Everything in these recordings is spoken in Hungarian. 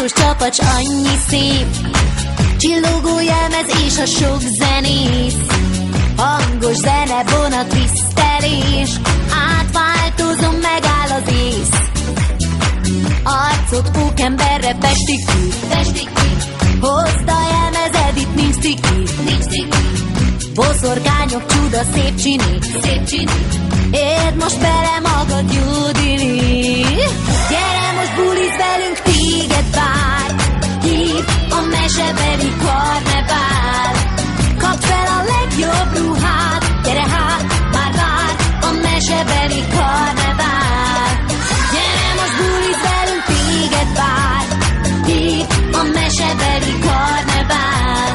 táncos csapacs annyi szép, csillogó jelmez és a sok zenész, hangos zene, vonat, tisztelés, átváltozom, megáll az ész. Arcot pókemberre festik ki, hozd a jelmezed, itt nincs ciki, boszorkányok, csuda, szép csini, érd most bele magad, Judili. Gyere most buliz velünk, téged vár, hív a mesebeli karnevál. Kapd fel a legjobb ruhát, gyere hát, már vár a mesebeli karnevál. Gyere most buliz velünk, téged vár, hív a mesebeli karnevál.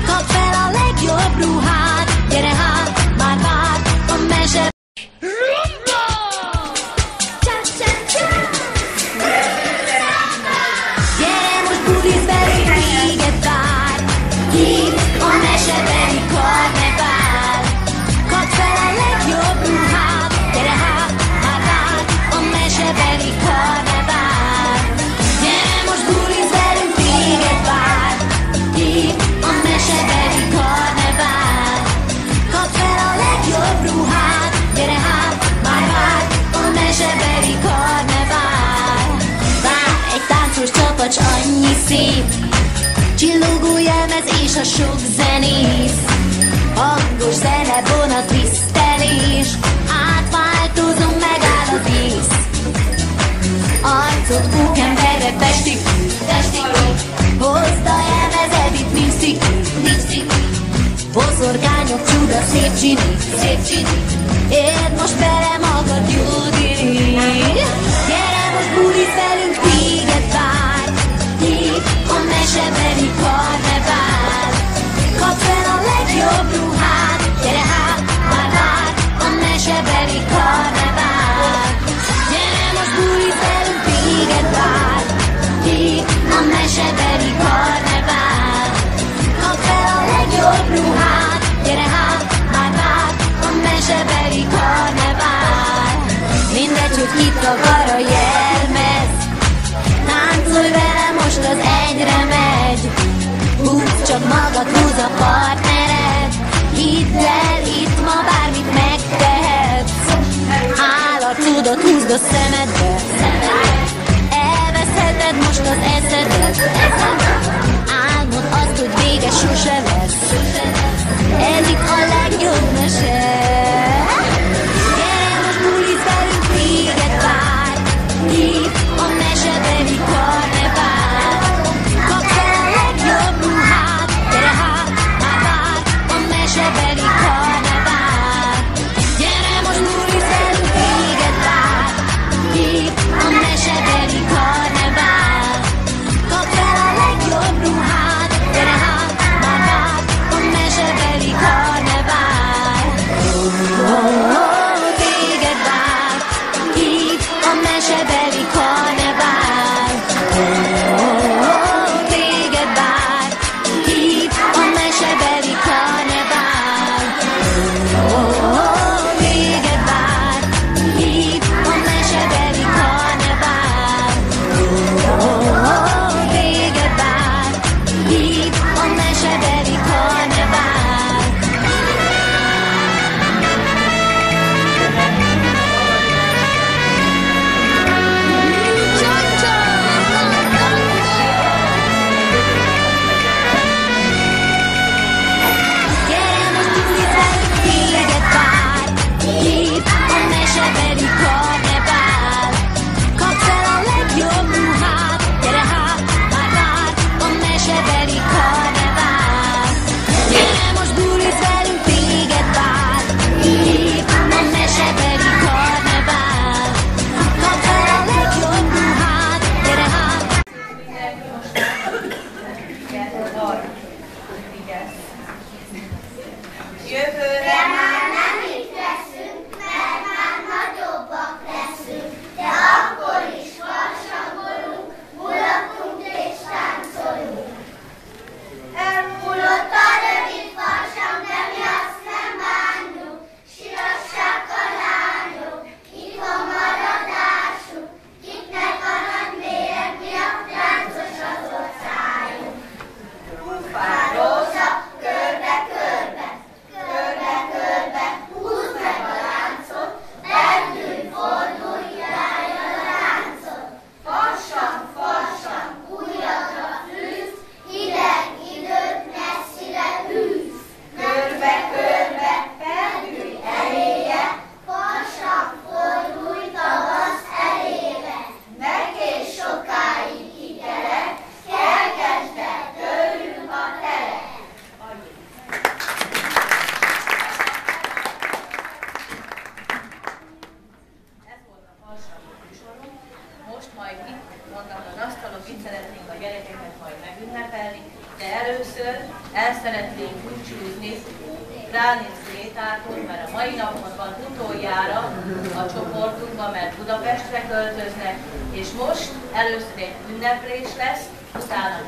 Kapd fel a legjobb ruhát, gyere hát, már vár a mesebeli. Gyere most buliz velünk, téged vár, hív a mesebeli karnevál. Kapd fel a legjobb ruhát, gyere hát, már vár a mesebeli karnevál. Gyere most buliz velünk, téged vár, hív a mesebeli karnevál. Kapd fel a legjobb ruhát, gyere hát, már vár a mesebeli karnevál. Vár egy táncos csapacs annyi szép, csillogó jelmez és a sok zenész, hangos zene, vonat, tisztelés, átváltozom, megáll az ész. Arcot pókemberre festik ki, hozd a jelmezed, itt nincs ciki, boszorkányok, csuda, szép csini, érd most bele magad, Judili. Gyere most buliz velünk, téged vár, hív a mesebeli karnevál. Kapd fel a legjobb ruhát, gyere hát, már vár a mesebeli karnevál. Gyere most buliz velünk, téged vár, hív a mesebeli karnevál. Kapd fel a legjobb ruhát, gyere hát, már vár a mesebeli karnevál. Mindegy, hogy kit akar a jelmez, táncolj vele, most az egyre megy. Húzd csak magad, húz a partnered, hidd el, itt ma bármit megtehetsz. Állarcodat húzd a szemedbe, elveszheted most az eszedet. Álmod azt, hogy vége sose lesz, ez itt a legjobb mese. Gyere most buliz velünk, téged vár, hív a mesebeli karnevál. Kapd fel a legjobb ruhát, gyere hát, már vár a mesebeli karnevál. Gyere most buliz velünk, téged vár, hív a De először el szeretnénk búcsúzni Kránic Grétától, mert a mai napon van utoljára a csoportunkban, mert Budapestre költöznek, és most először egy ünneplés lesz, utána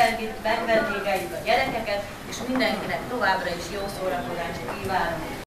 pedig megvendégeljük a gyerekeket, és mindenkinek továbbra is jó szórakozást kívánunk.